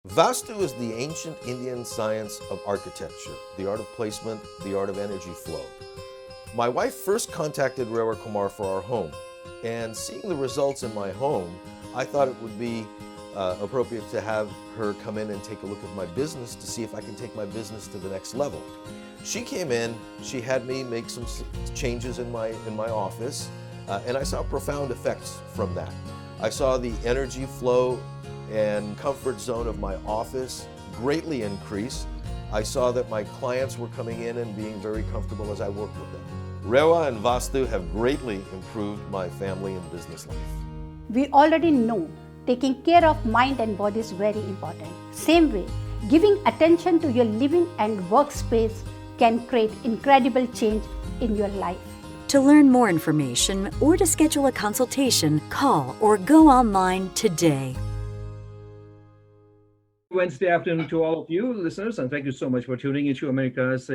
Vastu is the ancient Indian science of architecture, the art of placement, the art of energy flow. My wife first contacted Rewa Kumar for our home, and seeing the results in my home, I thought it would be appropriate to have her come in and take a look at my business to see if I can take my business to the next level. She came in, she had me make some changes in my office, and I saw profound effects from that. I saw the energy flow and comfort zone of my office greatly increase. I saw that my clients were coming in and being very comfortable as I worked with them. Rewa and Vastu have greatly improved my family and business life. We already know taking care of mind and body is very important. Same way, giving attention to your living and workspace can create incredible change in your life. To learn more information or to schedule a consultation, call or go online today. Wednesday afternoon to all of you listeners, and thank you so much for tuning into America's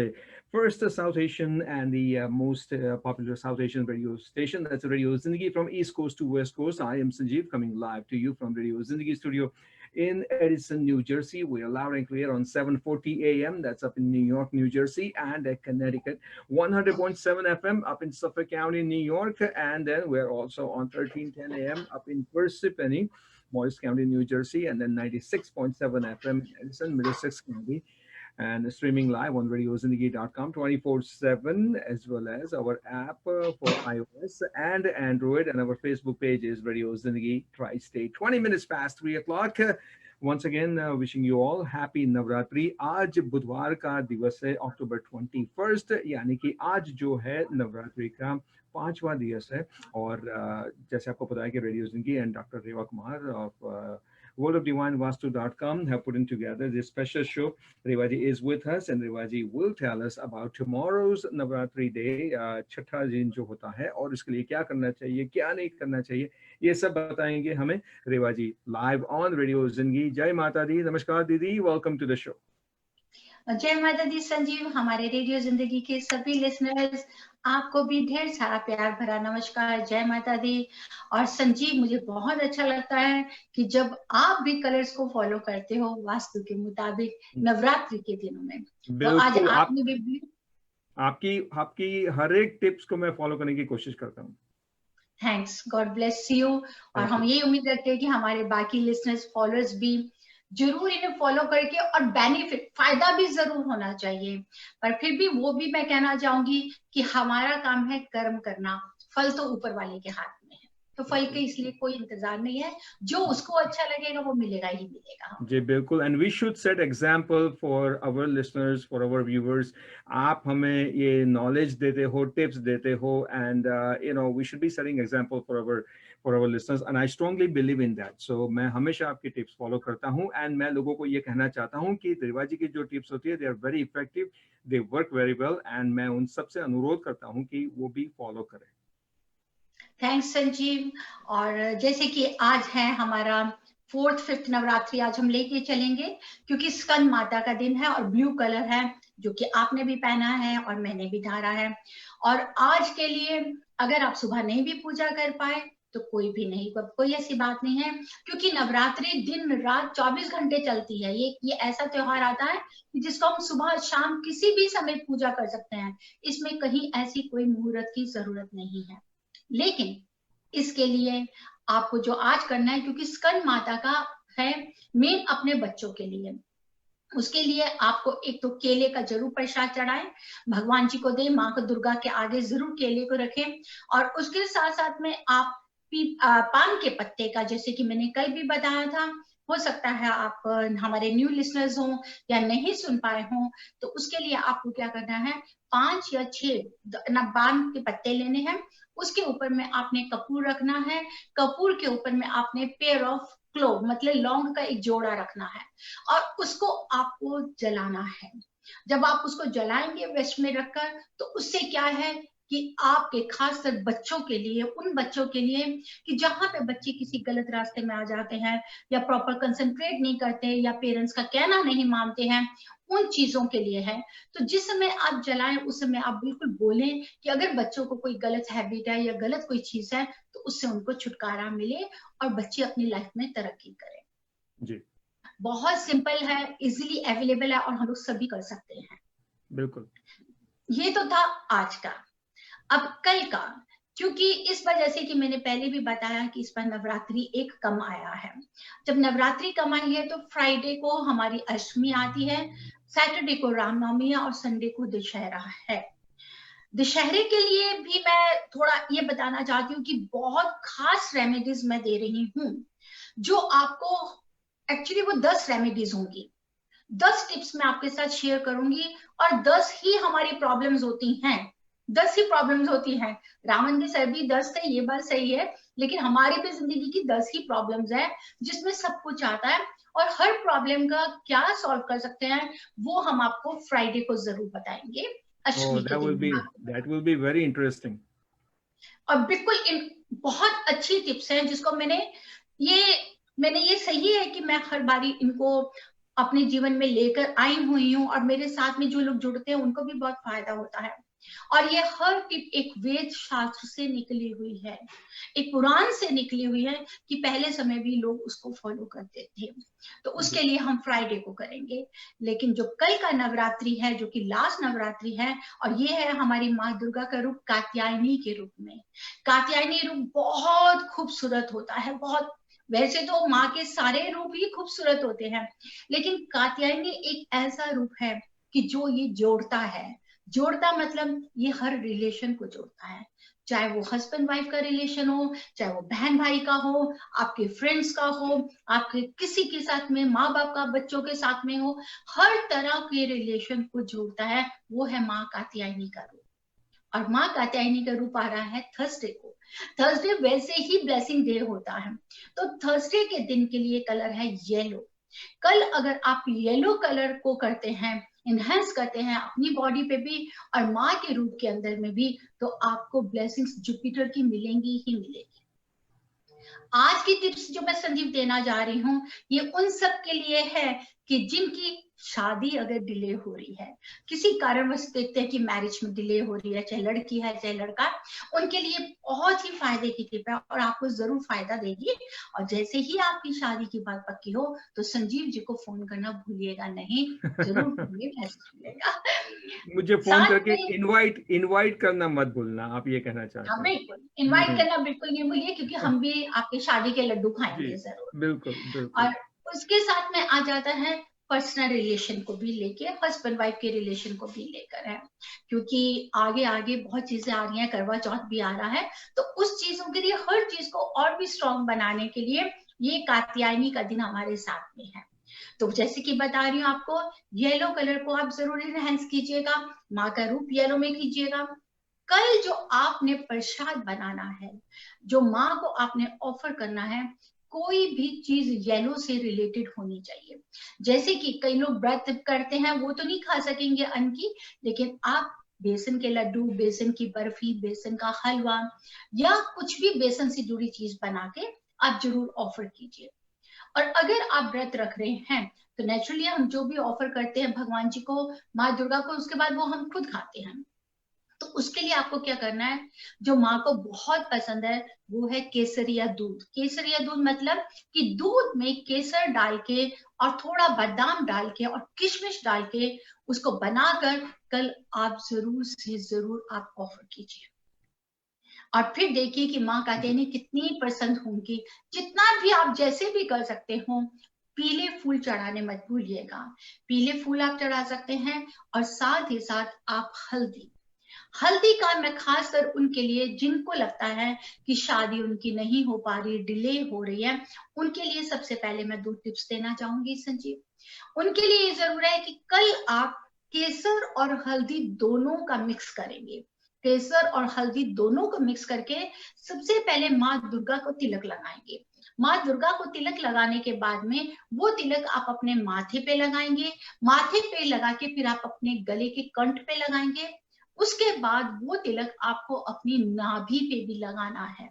first South Asian and the most popular South Asian radio station. That's Radio Zindagi from East Coast to West Coast. I am Sanjeev, coming live to you from Radio Zindagi studio in Edison, New Jersey. We are loud and clear on 740 AM. That's up in New York, New Jersey, and Connecticut. 100.7 FM up in Suffolk County, New York, and then we're also on 1310 AM up in Parsippany, Morris County, New Jersey, and then 96.7 FM in Edison, Middlesex County, and streaming live on radiozindagi.com 24/7, as well as our app for iOS and Android, and our Facebook page is Radio Zindagi Tri-State. 20 minutes past 3 o'clock. Once again, wishing you all happy Navratri. आज बुधवार का दिवस है, October 21st, यानी कि आज जो है नवरात्रि का 5वां दिवस है। और जैसे आपको पता है कि रेडियो जिंदगी and Dr. Rewa Kumar of worldofdivinevastu.com have put in together this special show. Rewaji is with us, and Rewaji will tell us about tomorrow's Navratri day, छठा दिन जो होता है, और इसके लिए क्या करना चाहिए, क्या नहीं करना चाहिए, ये सब बताएंगे हमें रेवाजी लाइव ऑन रेडियो जिंदगी। जय माता दी, नमस्कार दीदी, वेलकम टू द शो। जय माता दी संजीव, हमारे रेडियो जिंदगी के सभी लिसनर्स, आपको भी ढेर सारा प्यार भरा नमस्कार, जय माता दी। और संजीव, मुझे बहुत अच्छा लगता है कि जब आप भी कलर्स को फॉलो करते हो वास्तु के मुताबिक नवरात्रि के दिनों में, तो आज आपने भी आपकी हर एक टिप्स को मैं फॉलो करने की कोशिश करता हूँ। Thanks, God bless you. और हम ये उम्मीद रखते हैं कि हमारे बाकी लिसनर्स, फॉलोअर्स भी जरूर इन्हें फॉलो करके, और बेनिफिट, फायदा भी जरूर होना चाहिए। पर फिर भी वो भी मैं कहना चाहूंगी कि हमारा काम है कर्म करना, फल तो ऊपर वाले के हाथ में है, तो फल के इसलिए कोई इंतजार नहीं है, जो उसको अच्छा लगेगा वो मिलेगा ही मिलेगा। जी बिल्कुल, and we should set example for our listeners, for our viewers. आप हमें ये नॉलेज देते हो, टिप्स देते हो, and you know we should be setting example for our listeners, and I strongly believe in that. So मैं हमेशा आपकी टिप्स फॉलो करता हूँ, एंड मैं लोगों को ये कहना चाहता हूँ कि रेवाजी की जो टिप्स होती है, they are very effective, they work very well, and मैं उन सबसे अनुरोध करता हूँ कि वो भी फॉलो करें। थैंक्स संजीव। और जैसे कि आज है हमारा 4th 5th नवरात्रि, आज हम लेके चलेंगे, क्योंकि स्कंद माता का दिन है और ब्लू कलर है, जो कि आपने भी पहना है और मैंने भी धारा है। और आज के लिए अगर आप सुबह नहीं भी पूजा कर पाए तो कोई भी नहीं, कोई ऐसी बात नहीं है, क्योंकि नवरात्रि दिन रात 24 घंटे चलती है। ये ऐसा त्योहार आता है कि जिसको हम सुबह शाम किसी भी समय पूजा कर सकते हैं, इसमें कहीं ऐसी कोई मुहूर्त की जरूरत नहीं है। लेकिन इसके लिए आपको जो आज करना है, क्योंकि स्कंद माता का है मेन अपने बच्चों के लिए, उसके लिए आपको एक तो केले का जरूर प्रसाद चढ़ाएं, भगवान जी को दे, माँ को दुर्गा के आगे जरूर केले को रखें। और उसके साथ साथ में आप पान के पत्ते का, जैसे कि मैंने कल भी बताया था, हो सकता है आप हमारे न्यू लिसनर्स हो या नहीं सुन पाए हो, तो उसके लिए आपको क्या करना है, 5 या 6 पान के पत्ते लेने हैं, उसके ऊपर में आपने कपूर रखना है, कपूर के ऊपर में आपने पेयर ऑफ क्लोव मतलब लौंग का एक जोड़ा रखना है, और उसको आपको जलाना है। जब आप उसको जलाएंगे वेस्ट में रखकर, तो उससे क्या है कि आपके खासकर बच्चों के लिए, उन बच्चों के लिए कि जहां पे बच्चे किसी गलत रास्ते में आ जाते हैं, या प्रॉपर कंसंट्रेट नहीं करते, या पेरेंट्स का कहना नहीं मानते हैं, उन चीजों के लिए है। तो जिस समय आप जलाएं उस समय आप बिल्कुल बोलें कि अगर बच्चों को कोई गलत हैबिट है या गलत कोई चीज है, तो उससे उनको छुटकारा मिले और बच्चे अपनी लाइफ में तरक्की करें। जी। बहुत सिंपल है, इजीली अवेलेबल है और हम लोग सभी कर सकते हैं। बिल्कुल। ये तो था आज का। अब कल का, क्योंकि इस वजह से कि मैंने पहले भी बताया कि इस पर नवरात्रि एक कम आया है। जब नवरात्रि कम आई है तो फ्राइडे को हमारी अष्टमी आती है, सैटरडे को रामनवमी है और संडे को दशहरा है। दशहरे के लिए भी मैं थोड़ा ये बताना चाहती हूँ कि बहुत खास रेमेडीज मैं दे रही हूँ, जो आपको एक्चुअली वो 10 रेमेडीज होंगी, 10 टिप्स मैं आपके साथ शेयर करूंगी और 10 ही हमारी प्रॉब्लम्स होती हैं, 10 ही प्रॉब्लम्स होती हैं। रावण के सर भी 10 थे, ये बात सही है, लेकिन हमारी भी जिंदगी की 10 ही प्रॉब्लम्स है जिसमें सब कुछ आता है और हर प्रॉब्लम का क्या सॉल्व कर सकते हैं वो हम आपको फ्राइडे को जरूर बताएंगे, अष्टमी के दिन। that will be very interesting. और बिल्कुल इन बहुत अच्छी टिप्स हैं जिसको मैंने ये सही है कि मैं हर बारी इनको अपने जीवन में लेकर आई हुई हूँ और मेरे साथ में जो लोग जुड़ते हैं उनको भी बहुत फायदा होता है। और ये हर टिप एक वेद शास्त्र से निकली हुई है, एक पुराण से निकली हुई है कि पहले समय भी लोग उसको फॉलो करते थे। तो उसके लिए हम फ्राइडे को करेंगे। लेकिन जो कल का नवरात्रि है, जो कि लास्ट नवरात्रि है, और ये है हमारी माँ दुर्गा का रूप कात्यायनी के रूप में। कात्यायनी रूप बहुत खूबसूरत होता है, बहुत। वैसे तो माँ के सारे रूप ही खूबसूरत होते हैं, लेकिन कात्यायनी एक ऐसा रूप है कि जो ये जोड़ता है। जोड़ता मतलब ये हर रिलेशन को जोड़ता है, चाहे वो हस्बैंड वाइफ का रिलेशन हो, चाहे वो बहन भाई का हो, आपके फ्रेंड्स का हो, आपके किसी के साथ में, माँ बाप का बच्चों के साथ में हो, हर तरह के रिलेशन को जोड़ता है। वो है माँ कात्यायनी का रूप। और माँ कात्यायनी का रूप आ रहा है थर्सडे को। थर्सडे वैसे ही ब्लेसिंग डे होता है, तो थर्सडे के दिन के लिए कलर है येलो। कल अगर आप येलो कलर को करते हैं, इनहेंस करते हैं अपनी बॉडी पे भी और माँ के रूप के अंदर में भी, तो आपको ब्लेसिंग्स जुपिटर की मिलेंगी ही मिलेगी। आज की टिप्स जो मैं संजीव देना जा रही हूँ, ये उन सब के लिए है कि जिनकी शादी अगर डिले हो रही है, किसी कारणवश देखते हैं कि मैरिज में डिले हो रही है, चाहे लड़की है चाहे लड़का, उनके लिए बहुत ही फायदे की टिप है और आपको जरूर फायदा देगी। और जैसे ही आपकी शादी की बात पक्की हो तो संजीव जी को फोन करना भूलिएगा नहीं, जरूर भूलिएगा। मुझे फोन करके इनवाइट करना मत भूलना, आप ये कहना चाहते हैं? बिल्कुल, इनवाइट करना बिल्कुल नहीं भूलिए, क्योंकि हम भी आपके शादी के लड्डू खाएंगे जरूर। बिल्कुल बिल्कुल। और उसके साथ में आ जाता है पर्सनल रिलेशन को भी लेके, हस्बैंड वाइफ के रिलेशन को भी लेकर है, क्योंकि आगे आगे बहुत चीजें आ रही हैं, करवा चौथ भी आ रहा है, तो उस चीजों के लिए, हर चीज को और भी स्ट्रॉन्ग बनाने के लिए ये कात्यायनी का दिन हमारे साथ में है। तो जैसे कि बता रही हूँ आपको, येलो कलर को आप जरूर इनहेंस कीजिएगा, माँ का रूप येलो में कीजिएगा। कल जो आपने प्रसाद बनाना है, जो माँ को आपने ऑफर करना है, कोई भी चीज येलो से रिलेटेड होनी चाहिए। जैसे कि कई लोग व्रत करते हैं, वो तो नहीं खा सकेंगे अन्न की, लेकिन आप बेसन के लड्डू, बेसन की बर्फी, बेसन का हलवा या कुछ भी बेसन से जुड़ी चीज बना के आप जरूर ऑफर कीजिए। और अगर आप व्रत रख रहे हैं तो नेचुरली हम जो भी ऑफर करते हैं भगवान जी को, माँ दुर्गा को, उसके बाद वो हम खुद खाते हैं। तो उसके लिए आपको क्या करना है, जो माँ को बहुत पसंद है वो है केसरिया दूध। केसरिया दूध मतलब कि दूध में केसर डाल के और थोड़ा बादाम डाल के और किशमिश डाल के उसको बनाकर कल आप जरूर से जरूर आप ऑफर कीजिए। और फिर देखिए कि माँ कात्यायनी कितनी प्रसन्न होंगी। जितना भी आप जैसे भी कर सकते हो, पीले फूल चढ़ाने मत भूलिएगा। पीले फूल आप चढ़ा सकते हैं और साथ ही साथ आप हल्दी का मैं खासकर उनके लिए जिनको लगता है कि शादी उनकी नहीं हो पा रही, डिले हो रही है, उनके लिए सबसे पहले मैं 2 टिप्स देना चाहूंगी संजीव। उनके लिए ये जरूर है कि कल आप केसर और हल्दी दोनों का मिक्स करेंगे। केसर और हल्दी दोनों को मिक्स करके सबसे पहले माँ दुर्गा को तिलक लगाएंगे। माँ दुर्गा को तिलक लगाने के बाद में वो तिलक आप अपने माथे पे लगाएंगे। माथे पे लगा के फिर आप अपने गले के कंठ पे लगाएंगे। उसके बाद वो तिलक आपको अपनी नाभि पे भी लगाना है।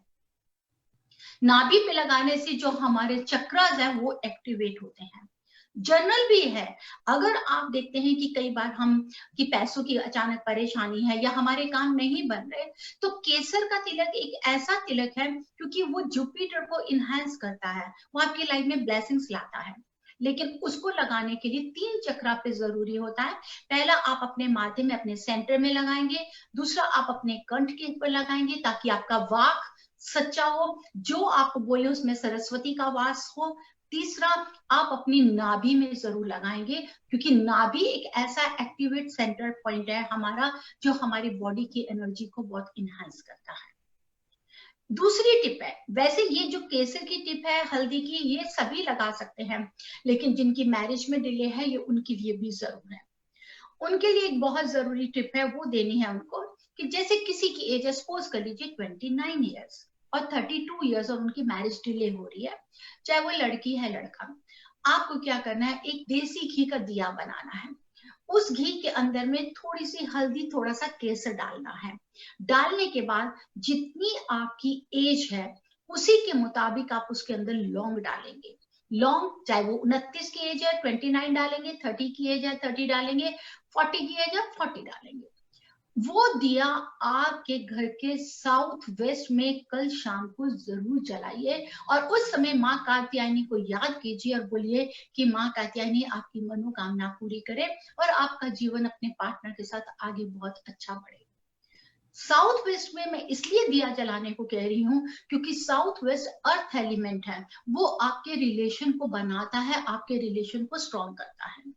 नाभि पे लगाने से जो हमारे चक्रास है वो एक्टिवेट होते हैं। जनरल भी है, अगर आप देखते हैं कि कई बार हम कि पैसों की अचानक परेशानी है या हमारे काम नहीं बन रहे, तो केसर का तिलक एक ऐसा तिलक है क्योंकि वो जुपिटर को इनहेंस करता है, वो आपकी लाइफ में ब्लेसिंग्स लाता है। लेकिन उसको लगाने के लिए 3 चक्रा पे जरूरी होता है। पहला आप अपने माथे में, अपने सेंटर में लगाएंगे। दूसरा आप अपने कंठ के ऊपर लगाएंगे ताकि आपका वाक सच्चा हो, जो आप बोले उसमें सरस्वती का वास हो। तीसरा आप अपनी नाभि में जरूर लगाएंगे, क्योंकि नाभि एक ऐसा एक्टिवेट सेंटर पॉइंट है हमारा, जो हमारी बॉडी की एनर्जी को बहुत इनहांस करता है। दूसरी टिप है, वैसे ये जो केसर की टिप है, हल्दी की, ये सभी लगा सकते हैं, लेकिन जिनकी मैरिज में डिले है ये उनके लिए भी जरूर है। उनके लिए एक बहुत जरूरी टिप है, वो देनी है उनको कि जैसे किसी की एज, सपोज कर लीजिए 29 ईयर्स और 32 ईयर्स और उनकी मैरिज डिले हो रही है, चाहे वो लड़की है लड़का, आपको क्या करना है, एक देसी घी का दिया बनाना है। उस घी के अंदर में थोड़ी सी हल्दी, थोड़ा सा केसर डालना है। डालने के बाद जितनी आपकी एज है उसी के मुताबिक आप उसके अंदर लौंग डालेंगे। लौंग, चाहे वो 29 की एज है 29 डालेंगे, 30 की एज है 30 डालेंगे, 40 की एज है 40 डालेंगे। वो दिया आपके घर के साउथ वेस्ट में कल शाम को जरूर जलाइए, और उस समय माँ कात्यायनी को याद कीजिए और बोलिए कि माँ कात्यायनी आपकी मनोकामना पूरी करे और आपका जीवन अपने पार्टनर के साथ आगे बहुत अच्छा बढ़े। साउथ वेस्ट में मैं इसलिए दिया जलाने को कह रही हूँ क्योंकि साउथ वेस्ट अर्थ एलिमेंट है, वो आपके रिलेशन को बनाता है, आपके रिलेशन को स्ट्रॉन्ग करता है।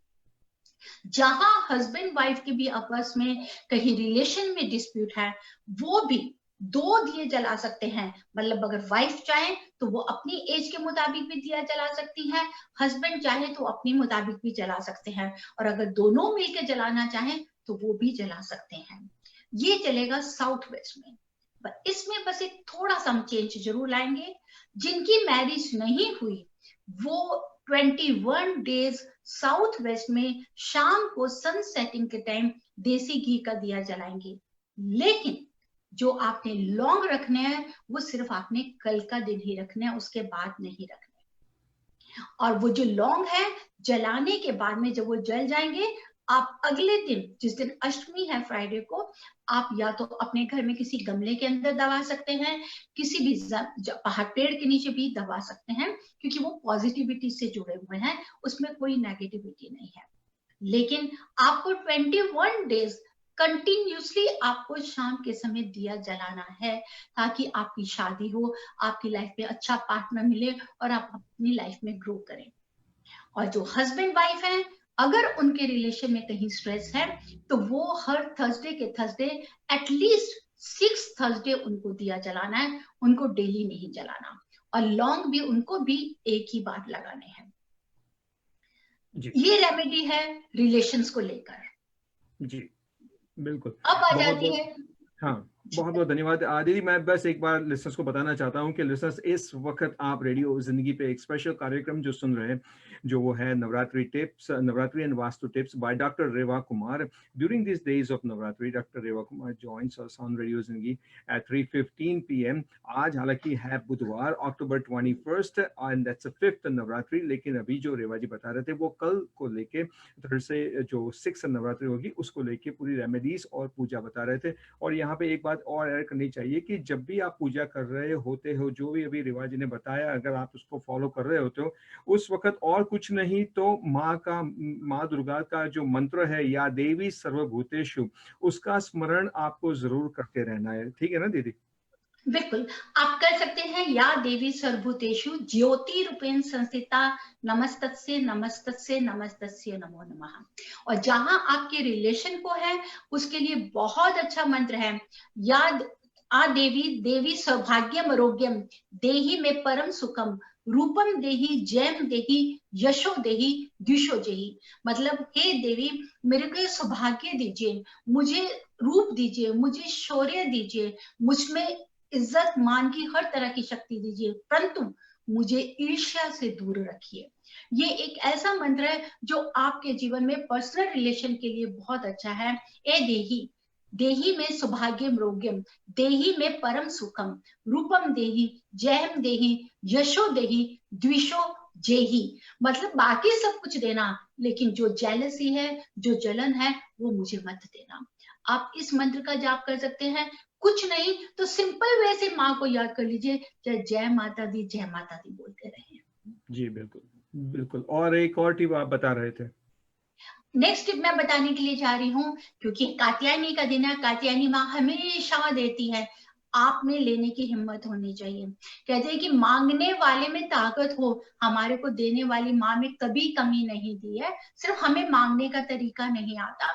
जहां हस्बैंड वाइफ के भी आपस में कहीं रिलेशन में डिस्प्यूट है, वो भी 2 दिए जला सकते हैं। मतलब अगर वाइफ चाहे तो वो अपनी एज के मुताबिक भी दिया जला सकती है, हस्बैंड चाहे तो अपनी मुताबिक भी जला सकते हैं, और अगर दोनों मिलकर जलाना चाहें तो वो भी जला सकते हैं। ये चलेगा साउथ वेस्ट में। पर इसमें बस एक थोड़ा सा हम चेंज जरूर लाएंगे। जिनकी मैरिज नहीं हुई वो 21 डेज साउथ वेस्ट में शाम को सन सेटिंग के टाइम देसी घी का दिया जलाएंगे। लेकिन जो आपने लौंग रखने हैं वो सिर्फ आपने कल का दिन ही रखने हैं, उसके बाद नहीं रखने। और वो जो लौंग है जलाने के बाद में जब वो जल जाएंगे, आप अगले दिन, जिस दिन अष्टमी है फ्राइडे को, आप या तो अपने घर में किसी गमले के अंदर दबा सकते हैं, किसी भी पहाड़ पेड़ के नीचे भी दबा सकते हैं, क्योंकि वो पॉजिटिविटी से जुड़े हुए हैं, उसमें कोई नेगेटिविटी नहीं है। लेकिन आपको 21 डेज कंटिन्यूसली आपको शाम के समय दिया जलाना है, ताकि आपकी शादी हो, आपकी लाइफ में अच्छा पार्टनर मिले और आप अपनी लाइफ में ग्रो करें। और जो हस्बैंड वाइफ हैं, अगर उनके रिलेशन में कहीं स्ट्रेस है तो वो हर थर्सडे के थर्सडे एटलीस्ट 6 थर्सडे उनको दिया जलाना है, उनको डेली नहीं जलाना, और लौंग भी उनको भी एक ही बार लगाने हैं। ये रेमेडी है रिलेशंस को लेकर। जी बिल्कुल। अब आ जाती है, हाँ, बहुत बहुत धन्यवाद दीदी। मैं बस एक बार लिसनर्स को बताना चाहता हूँ कि लिसनर्स, इस वक्त आप रेडियो जिंदगी पे एक स्पेशल कार्यक्रम जो सुन रहे हैं, जो वो है Navratri tips, Navratri and Vastu tips by doctor Reva Kumar. During this days of Navratri, doctor Reva Kumar joins us on radio Zindagi at 3:15 PM। आज हालांकि है बुधवार, अक्टूबर 21 एंड दैट्स 5th नवरात्रि, लेकिन अभी जो रेवा जी बता रहे थे वो कल को लेके, थर्सडे जो 6th नवरात्रि होगी उसको लेके पूरी रेमेडीज और पूजा बता रहे थे। और यहाँ पे एक बात और ऐड करनी चाहिए कि जब भी आप पूजा कर रहे होते हो, जो भी अभी रिवा जी ने बताया, अगर आप उसको फॉलो कर रहे होते हो, उस वक्त और कुछ नहीं तो माँ दुर्गा का जो मंत्र है, या देवी सर्वभूतेषु, उसका स्मरण आपको जरूर करते रहना है। ठीक है ना दीदी? बिल्कुल, आप कर सकते हैं, या देवी सर्वभूतेषु ज्योति रूपेण संस्थिता नमस्तस्ये नमस्तस्ये नमस्तस्ये नमो नमः। और जहां आपके रिलेशन को है उसके लिए बहुत अच्छा मंत्र है, याद आ देवी देवी सौभाग्यम आरोग्यम देहि में परम सुखम रूपम देहि जयम देहि यशो देहि द्विषो जेहि। मतलब हे देवी, मेरे को सौभाग्य दीजिए, मुझे रूप दीजिए, मुझे शौर्य दीजिए, मुझमें इज्जत मान की हर तरह की शक्ति दीजिए, परंतु मुझे ईर्ष्या से दूर रखिए। ये एक ऐसा मंत्र है जो आपके जीवन में पर्सनल रिलेशन के लिए बहुत अच्छा है। ए देही, देही में सौभाग्यम रोग्यम, देही में परम सुखम, रूपम देही, जयम देही, यशो देही, द्विषो जेही। मतलब बाकी सब कुछ देना, लेकिन जो जेलसी है, जो जलन है, वो मुझे मत देना। आप इस मंत्र का जाप कर सकते हैं। कुछ नहीं तो सिंपल वैसे माँ को याद कर लीजिए, जय माता दी बोलते रहे। जी बिल्कुल बिल्कुल, और एक और टिप आप बता रहे थे। नेक्स्ट टिप मैं बताने के लिए जा रही हूँ, क्योंकि कात्यायनी का दिन है। कात्यायनी माँ हमेशा देती है, आप में लेने की हिम्मत होनी चाहिए। कहते हैं कि मांगने वाले में ताकत हो, हमारे को देने वाली माँ में कभी कमी नहीं दी है, सिर्फ हमें मांगने का तरीका नहीं आता।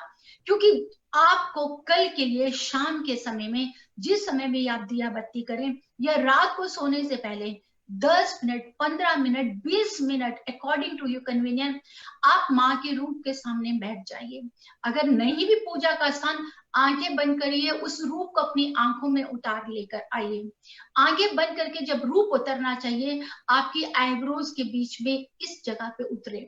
क्योंकि आपको कल के लिए शाम के समय में, जिस समय भी आप दिया बत्ती करें, या रात को सोने से पहले 10 minute, 15 minute, 20 minute, according to your convenience, आप माँ के रूप के सामने बैठ जाइए। अगर नहीं भी पूजा का स्थान, आंखें बंद करिए, उस रूप को अपनी आंखों में उतार लेकर आइए। आंखें बंद करके जब रूप उतरना चाहिए, आपकी आईब्रोज के बीच में इस जगह पे उतरे।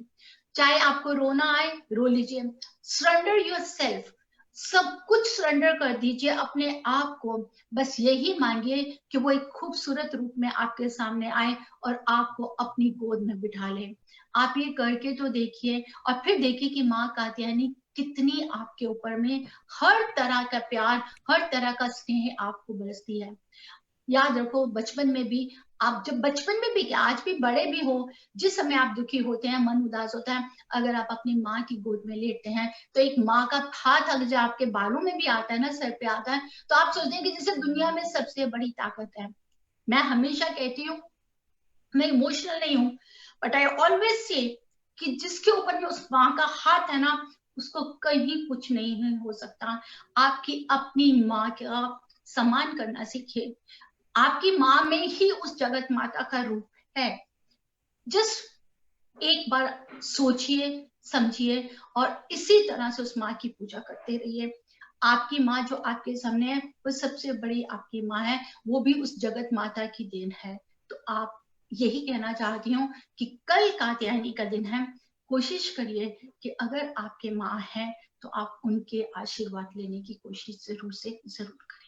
चाहे आपको रोना आए, रो लीजिए। सरेंडर योरसेल्फ, सब कुछ सरेंडर कर दीजिए अपने आप को। बस यही मांगिए कि वो एक खूबसूरत रूप में आपके सामने आए और आपको अपनी गोद में बिठा ले। आप ये करके तो देखिए, और फिर देखिए कि माँ कात्यायनी कितनी आपके ऊपर में हर तरह का प्यार, हर तरह का स्नेह आपको बरसती है। याद रखो, बचपन में भी आप, जब बचपन में भी क्या, आज भी बड़े भी हो, जिस समय आप दुखी होते हैं, मन उदास होता है, अगर आप अपनी माँ की गोद में लेटते हैं, तो एक माँ का हाथ अगर जो आपके बालों में भी आता है ना, सर पे आता है, तो आप सोचते हैं कि जैसे दुनिया में सबसे बड़ी ताकत है। मैं हमेशा कहती हूँ, मैं इमोशनल नहीं हूँ, बट आई ऑलवेज से कि जिसके ऊपर में उस माँ का हाथ है ना, उसको कहीं कुछ नहीं हो सकता। आपकी अपनी माँ का सम्मान करना सीखिए। आपकी माँ में ही उस जगत माता का रूप है। जस्ट एक बार सोचिए, समझिए, और इसी तरह से उस माँ की पूजा करते रहिए। आपकी माँ जो आपके सामने है, वो सबसे बड़ी आपकी माँ है, वो भी उस जगत माता की देन है। तो आप, यही कहना चाहती हूँ कि कल कात्यायनी का दिन है, कोशिश करिए कि अगर आपके माँ है तो आप उनके आशीर्वाद लेने की कोशिश जरूर से जरूर करें।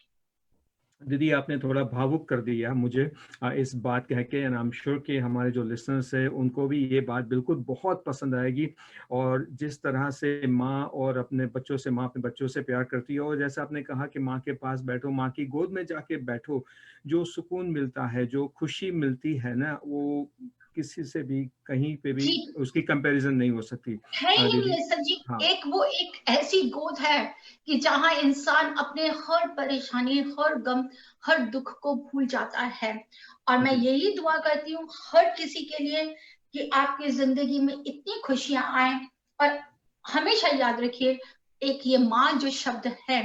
दीदी, आपने थोड़ा भावुक कर दिया मुझे इस बात कह के, एंड आई एम श्योर कि हमारे जो लिसनर्स हैं उनको भी ये बात बिल्कुल बहुत पसंद आएगी। और जिस तरह से माँ और अपने बच्चों से, माँ अपने बच्चों से प्यार करती है, और जैसा आपने कहा कि माँ के पास बैठो, माँ की गोद में जाके बैठो, जो सुकून मिलता है, जो खुशी मिलती है ना, वो किसी से भी कहीं पे भी जी, उसकी कंपैरिजन नहीं हो सकती। है ही नहीं दीदी, है सर जी। हाँ, वो एक ऐसी गोद है कि जहां इंसान अपने हर परेशानी, हर गम, हर दुख को भूल जाता है। और मैं जी, यही दुआ करती हूँ हर किसी के लिए कि आपकी जिंदगी में इतनी खुशियां आए। और हमेशा याद रखिए, एक ये माँ जो शब्द है,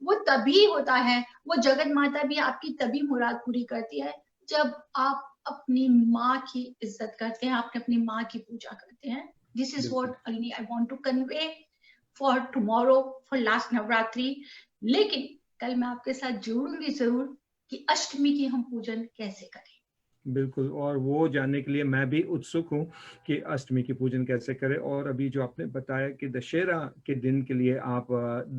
वो तभी होता है, वो जगत माता भी आपकी तभी मुराद पूरी करती है, जब आप अपनी माँ की इज्जत करते हैं, आप अपनी माँ की पूजा करते हैं। This is बिल्कुल। what only I want to convey for tomorrow, for last Navratri. लेकिन कल मैं आपके साथ जोड़ूंगी जरूर कि अष्टमी की हम पूजन कैसे करें। बिल्कुल, और वो जानने के लिए मैं भी उत्सुक हूँ कि अष्टमी की पूजन कैसे करें। और अभी जो आपने बताया कि दशहरा के दिन के लिए आप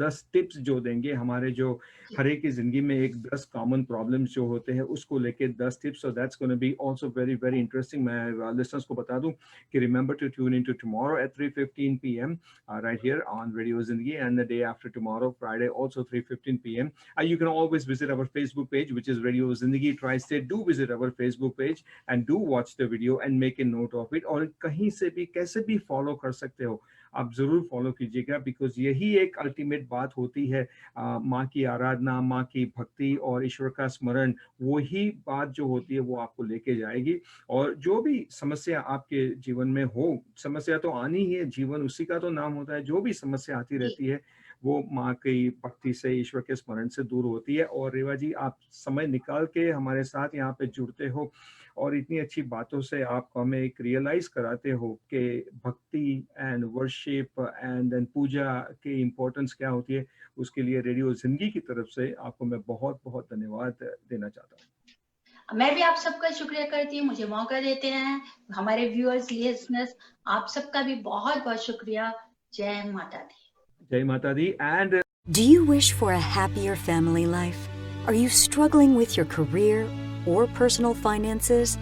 10 टिप्स जो देंगे, हमारे जो हर एक की ज़िंदगी में एक 10 कॉमन प्रॉब्लम्स जो होते हैं, उसको लेके 10 tips, so that's gonna be also very very interesting. मैं लिसनर्स को बता दूं कि remember to tune in to tomorrow at 3:15 PM right here on radio Zindagi, and the day after tomorrow, Friday, also 3:15 PM. You can always visit our Facebook page, which is Radio Zindagi Tri-State. Do visit our Facebook page and do watch the video and make a note of it. और कहीं से भी कैसे भी follow कर सकते हो, आप जरूर फॉलो कीजिएगा, बिकॉज यही एक अल्टीमेट बात होती है। माँ की आराधना, माँ की भक्ति और ईश्वर का स्मरण, वही बात जो होती है वो आपको लेके जाएगी। और जो भी समस्या आपके जीवन में हो, समस्या तो आनी ही है, जीवन उसी का तो नाम होता है, जो भी समस्या आती जी, रहती है वो माँ की भक्ति से, ईश्वर के स्मरण से दूर होती है। और रेवा जी, आप समय निकाल के हमारे साथ यहाँ पे जुड़ते हो और इतनी अच्छी बातों से आप हमें एक रियलाइज कराते हो कि भक्ति एंड वर्शिप एंड देन पूजा की इम्पोर्टेंस क्या होती है, उसके लिए रेडियो जिंदगी की तरफ से आपको मैं बहुत बहुत धन्यवाद देना चाहता हूँ। मैं भी आप सबका शुक्रिया करती हूँ, मुझे मौका देते हैं। हमारे व्यूअर्स, लिसनर्स, आप सबका भी बहुत बहुत शुक्रिया। जय माता दी। जय माता दी। And Do you wish for a happier family life? Are you struggling with your career or personal finances?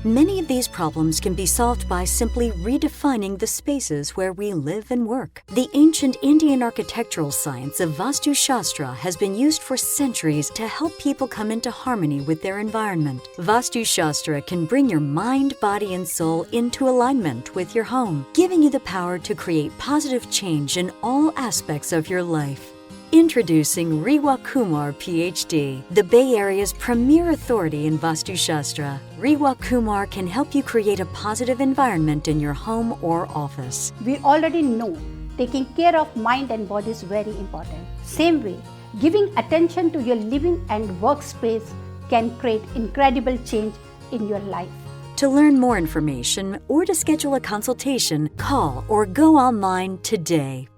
Many of these problems can be solved by simply redefining the spaces where we live and work. The ancient Indian architectural science of Vastu Shastra has been used for centuries to help people come into harmony with their environment. Vastu Shastra can bring your mind, body, and soul into alignment with your home, giving you the power to create positive change in all aspects of your life. Introducing Rewa Kumar, PhD, the Bay Area's premier authority in Vastu Shastra. Rewa Kumar can help you create a positive environment in your home or office. We already know taking care of mind and body is very important. Same way, giving attention to your living and workspace can create incredible change in your life. To learn more information or to schedule a consultation, call or go online today.